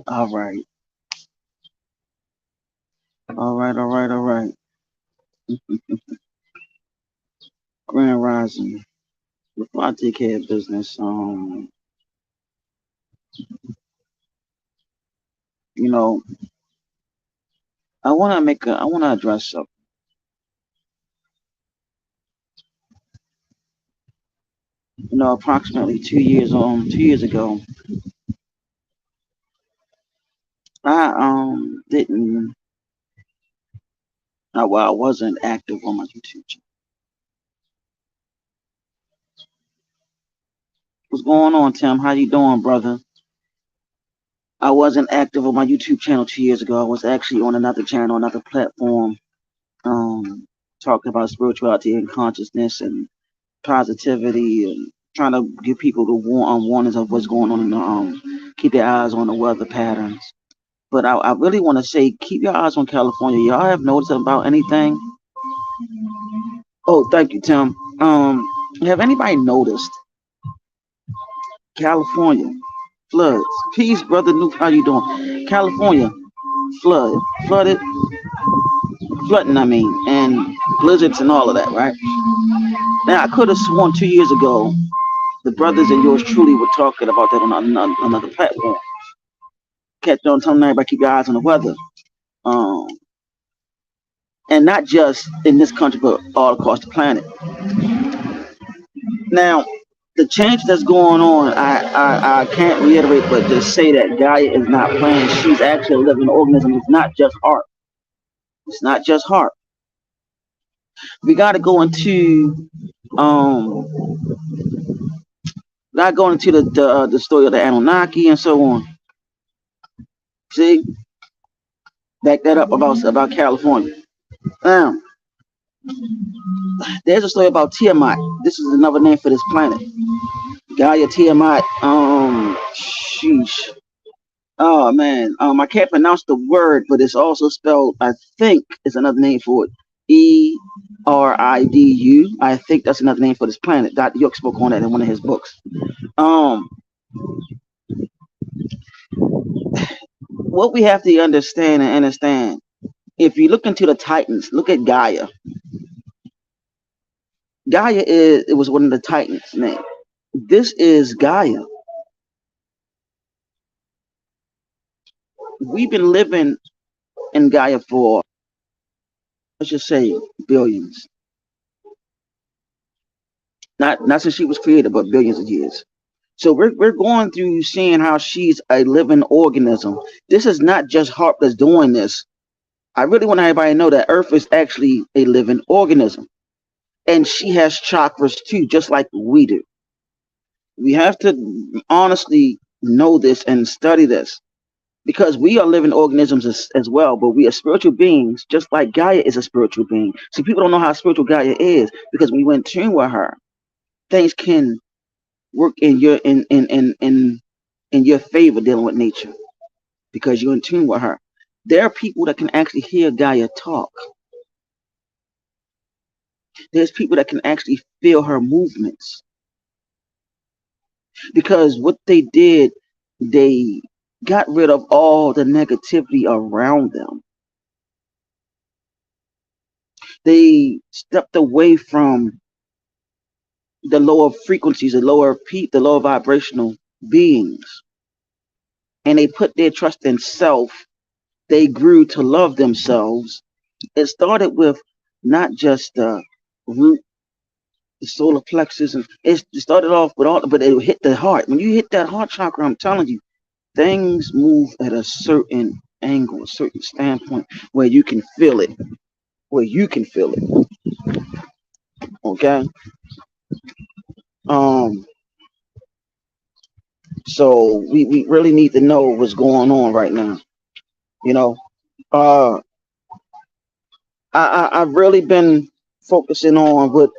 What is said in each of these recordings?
All right. All right. All right. All right. Grand Rising. Before I take care of business, you know, I want to address something. Approximately 2 years ago, I didn't, I wasn't active on my YouTube channel. What's going on, Tim? How you doing, brother? I wasn't active on my YouTube channel 2 years ago. I was actually on another channel, another platform, talking about spirituality and consciousness and positivity and trying to give people the warnings of what's going on in the keep their eyes on the weather patterns. But I really want to say keep your eyes on California. Y'all have noticed about anything? Oh, thank you, Tim. Have anybody noticed California floods? Peace, brother Nuke. How you doing? California flooded, flooding. I mean, and blizzards and all of that, right? Now I could have sworn 2 years ago the brothers and yours truly were talking about that on another platform. Catch on telling everybody keep your eyes on the weather. Um, and not just in this country, but all across the planet. Now, the change that's going on, I can't reiterate, but just say that Gaia is not playing. She's actually a living organism. It's not just heart. It's not just heart. We got to go into not going into the story of the Anunnaki and so on. See, back that up about California. Now, there's a story about Tiamat. This is another name for this planet. Gaia Tiamat. Sheesh. Oh man. I can't pronounce the word, but it's also spelled. I think is another name for it. Eridu. I think that's another name for this planet. Dr. York spoke on that in one of his books. Um, what we have to understand. If you look into the Titans, look at Gaia. Gaia it was one of the Titans' name. This is Gaia. We've been living in Gaia for, let's just say, billions. Not since she was created, but billions of years. So we're going through seeing how she's a living organism. This is not just HARP that's doing this. I really want everybody to know that Earth is actually a living organism. And she has chakras too, just like we do. We have to honestly know this and study this because we are living organisms as well, but we are spiritual beings, just like Gaia is a spiritual being. See, people don't know how spiritual Gaia is because when you in tune with her, things can work in your favor dealing with nature because you're in tune with her. There are people that can actually hear Gaia talk. There's people that can actually feel her movements because what they did, they got rid of all the negativity around them. They stepped away from the lower frequencies, the lower vibrational beings, and they put their trust in self. They grew to love themselves. It started with not just the root, the solar plexus, and it started off with all, but it hit the heart. When you hit that heart chakra, I'm telling you, things move at a certain angle, a certain standpoint where you can feel it, Okay. Um. So we really need to know what's going on right now. You know. Uh. I've really been focusing on what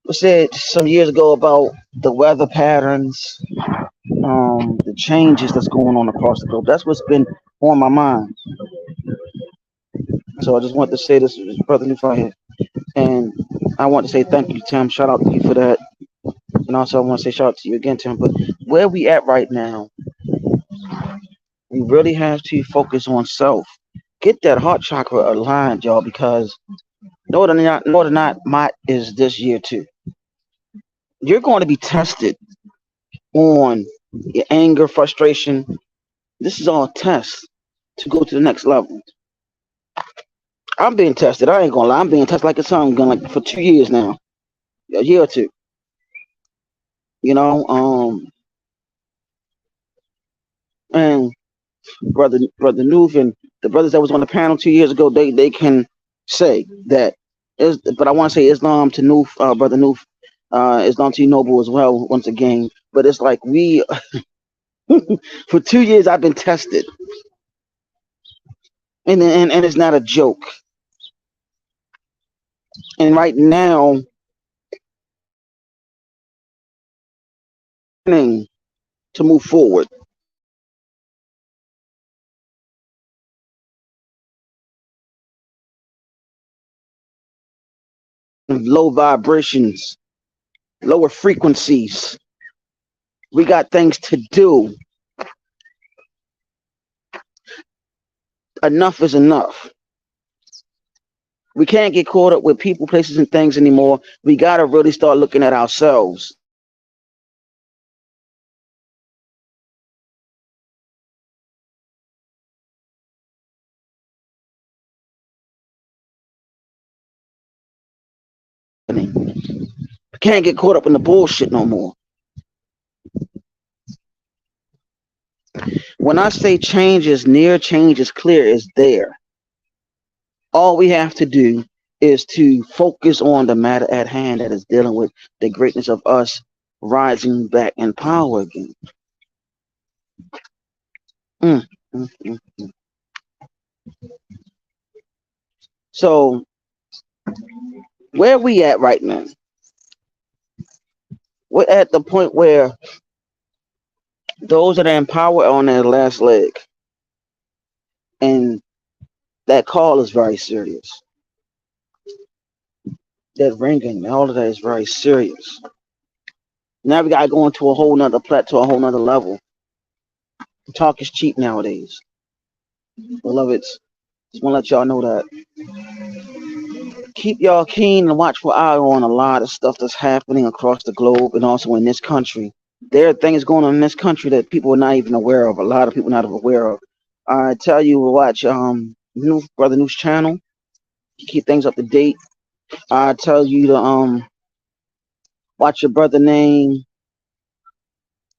was said some years ago about the weather patterns, the changes that's going on across the globe. That's what's been on my mind. So I just want to say this, brother Nufahid, and I want to say thank you, Tim. Shout out to you for that, and also I want to say shout out to you again, Tim. But where we at right now, We really have to focus on self. Get that heart chakra aligned, y'all, because no, or not, my is this year too. You're going to be tested on your anger, frustration. This is all tests to go to the next level. I'm being tested. I ain't gonna lie. I'm being tested like a son gun like for 2 years now, a year or two. You know, and brother Noof and the brothers that was on the panel 2 years ago, they can say that is. But I want to say Islam to Noof, brother Noof, Islam to you Noble as well. Once again, but it's like we for 2 years I've been tested, and it's not a joke. And right now, to move forward. Low vibrations, lower frequencies. We got things to do. Enough is enough. We can't get caught up with people, places, and things anymore. We got to really start looking at ourselves. We can't get caught up in the bullshit no more. When I say change is near, change is clear, is there. All we have to do is to focus on the matter at hand that is dealing with the greatness of us rising back in power again. Mm, mm, mm, mm. So where we at right now? We're at the point where those that are in power are on their last leg, and that call is very serious. That ringing, all of that is very serious. Now we gotta go into a whole nother plateau, a whole nother level. Talk is cheap nowadays. Beloveds, just wanna let y'all know that. Keep y'all keen and watchful eye on a lot of stuff that's happening across the globe and also in this country. There are things going on in this country that people are not even aware of. A lot of people not aware of. I tell you, watch new brother news channel. Keep things up to date. I tell you to watch your brother name,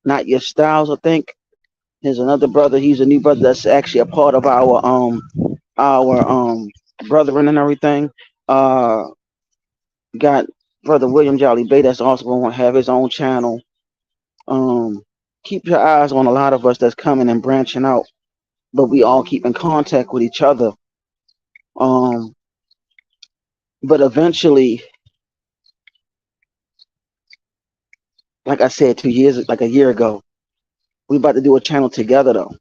not your styles. I think there's another brother. He's a new brother that's actually a part of our brethren and everything. Uh, got brother William Jolly Bay that's also going to have his own channel. Um, keep your eyes on a lot of us that's coming and branching out, but we all keep in contact with each other. Um, but eventually, like I said, 2 years, like a year ago, we about to do a channel together though.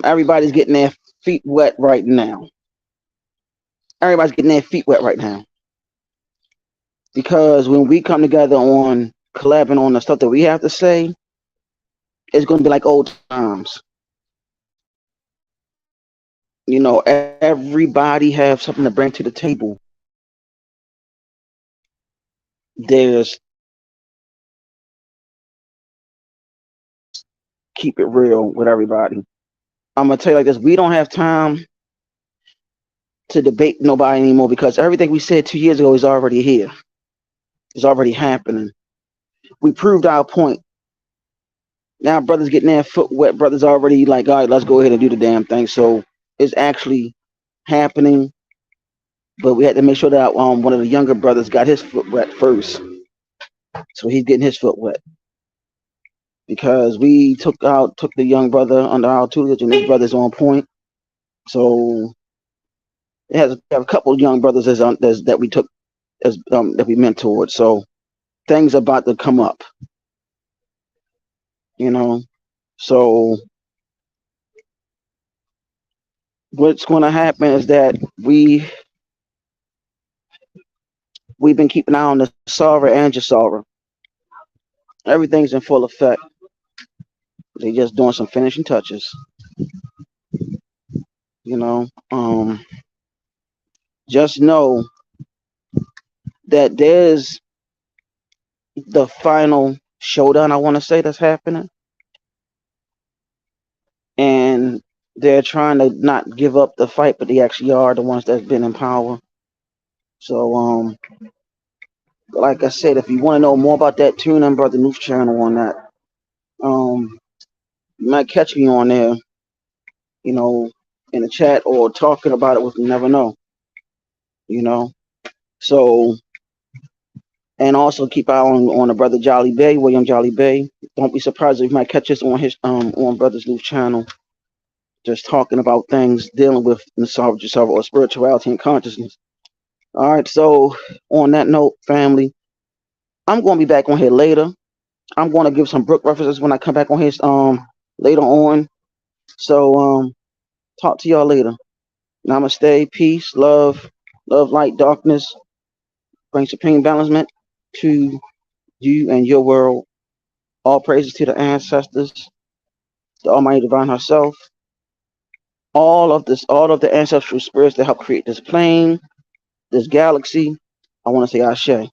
Everybody's getting their feet wet right now. Everybody's getting their feet wet right now because when we come together on collabing on the stuff that we have to say, it's going to be like old times. You know, everybody have something to bring to the table. There's keep it real with everybody. I'm gonna tell you like this: we don't have time to debate nobody anymore because everything we said 2 years ago is already here. It's already happening. We proved our point. Now brothers getting their foot wet. Brothers already like, all right, let's go ahead and do the damn thing. So it's actually happening. But we had to make sure that one of the younger brothers got his foot wet first. So he's getting his foot wet. Because we took the young brother under our tutelage and his brother's on point. So it has a couple of young brothers that we took as that we mentored. So things about to come up. You know. So what's going to happen is that we've been keeping an eye on the Sara and Jasara. Everything's in full effect. They just doing some finishing touches. You know, just know that there's the final showdown, I want to say, that's happening, and they're trying to not give up the fight, but they actually are the ones that's been in power. So, like I said, if you want to know more about that, tune in Brother News channel on that. You might catch me on there, you know, in the chat or talking about it with you. Never know, you know. So, and also keep eye on the Brother Jolly Bay, William Jolly Bay. Don't be surprised if you might catch us on his on Brother's News channel, just talking about things dealing with nostalgia or spirituality and consciousness. All right, so on that note, family, I'm going to be back on here later. I'm going to give some book references when I come back on here later on. So talk to y'all later. Namaste, peace, love, light, darkness. Bring supreme balancement to you and your world. All praises to the ancestors, the Almighty Divine herself, all of the ancestral spirits that help create this plane, this galaxy. I want to say Ashe.